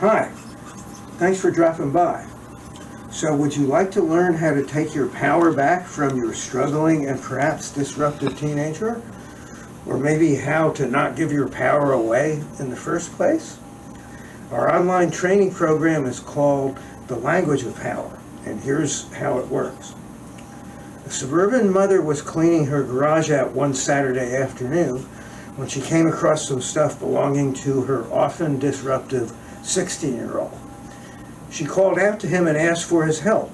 Hi, thanks for dropping by. So would you like to learn how to take your power back from your struggling and perhaps disruptive teenager? Or maybe how to not give your power away in the first place? Our online training program is called The Language of Power, and here's how it works. A suburban mother was cleaning her garage out one Saturday afternoon when she came across some stuff belonging to her often disruptive 16-year-old. She called out to him and asked for his help.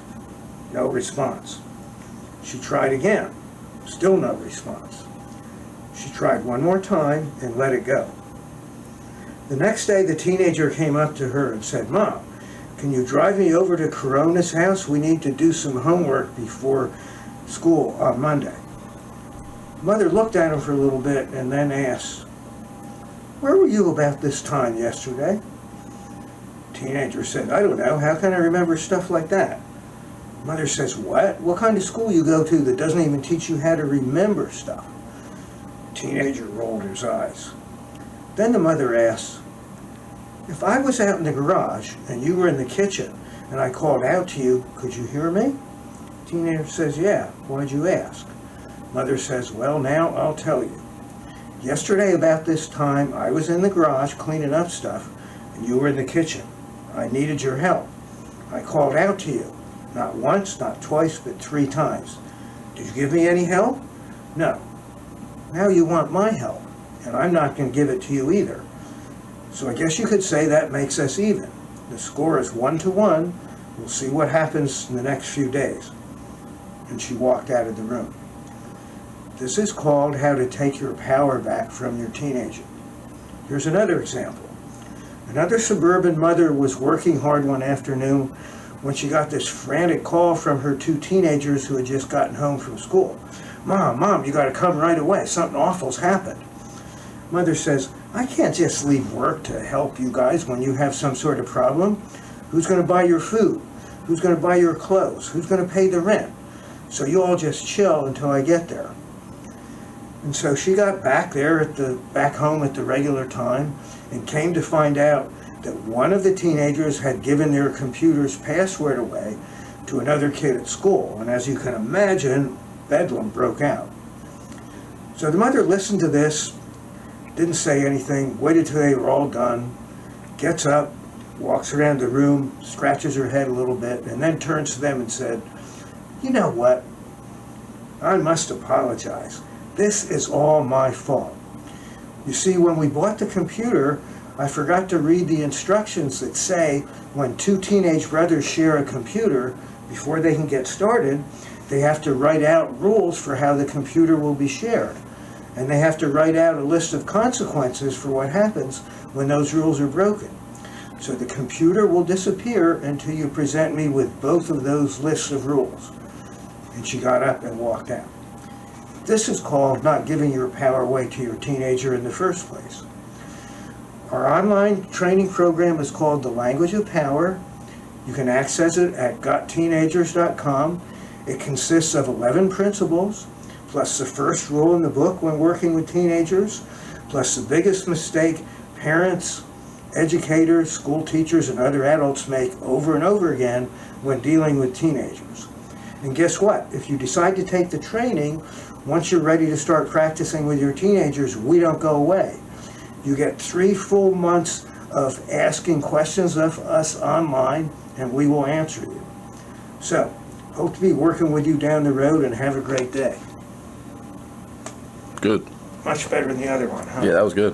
No response. She tried again. Still no response. She tried one more time and let it go. The next day, the teenager came up to her and said, "Mom, can you drive me over to Corona's house? We need to do some homework before school on Monday." Mother looked at him for a little bit and then asked, "Where were you about this time yesterday?" Teenager said, "I don't know. How can I remember stuff like that?" Mother says, "What? What kind of school you go to that doesn't even teach you how to remember stuff?" Teenager rolled his eyes. Then the mother asks, "If I was out in the garage and you were in the kitchen and I called out to you, could you hear me?" Teenager says, "Yeah. Why'd you ask?" Mother says, "Well, now I'll tell you. Yesterday about this time, I was in the garage cleaning up stuff and you were in the kitchen. I needed your help. I called out to you. Not once, not twice, but 3 times. Did you give me any help? No. Now you want my help, and I'm not going to give it to you either. So I guess you could say that makes us even. The score is 1-1. We'll see what happens in the next few days." And she walked out of the room. This is called how to take your power back from your teenager. Here's another example. Another suburban mother was working hard one afternoon when she got this frantic call from her 2 teenagers who had just gotten home from school. Mom, you gotta come right away. Something awful's happened." Mother says, "I can't just leave work to help you guys when you have some sort of problem. Who's gonna buy your food? Who's gonna buy your clothes? Who's gonna pay the rent? So you all just chill until I get there." And so she got back home at the regular time and came to find out that one of the teenagers had given their computer's password away to another kid at school. And as you can imagine, bedlam broke out. So the mother listened to this, didn't say anything, waited till they were all done, gets up, walks around the room, scratches her head a little bit, and then turns to them and said, "You know what? I must apologize. This is all my fault. You see, when we bought the computer, I forgot to read the instructions that say when 2 teenage brothers share a computer, before they can get started, they have to write out rules for how the computer will be shared. And they have to write out a list of consequences for what happens when those rules are broken. So the computer will disappear until you present me with both of those lists of rules." And she got up and walked out. This is called not giving your power away to your teenager in the first place. Our online training program is called The Language of Power. You can access it at gotteenagers.com. It consists of 11 principles, plus the first rule in the book when working with teenagers, plus the biggest mistake parents, educators, school teachers, and other adults make over and over again when dealing with teenagers. And guess what? If you decide to take the training, once you're ready to start practicing with your teenagers, we don't go away. You get 3 full months of asking questions of us online, and we will answer you. So, hope to be working with you down the road, and have a great day. Good. Much better than the other one, huh? Yeah, that was good.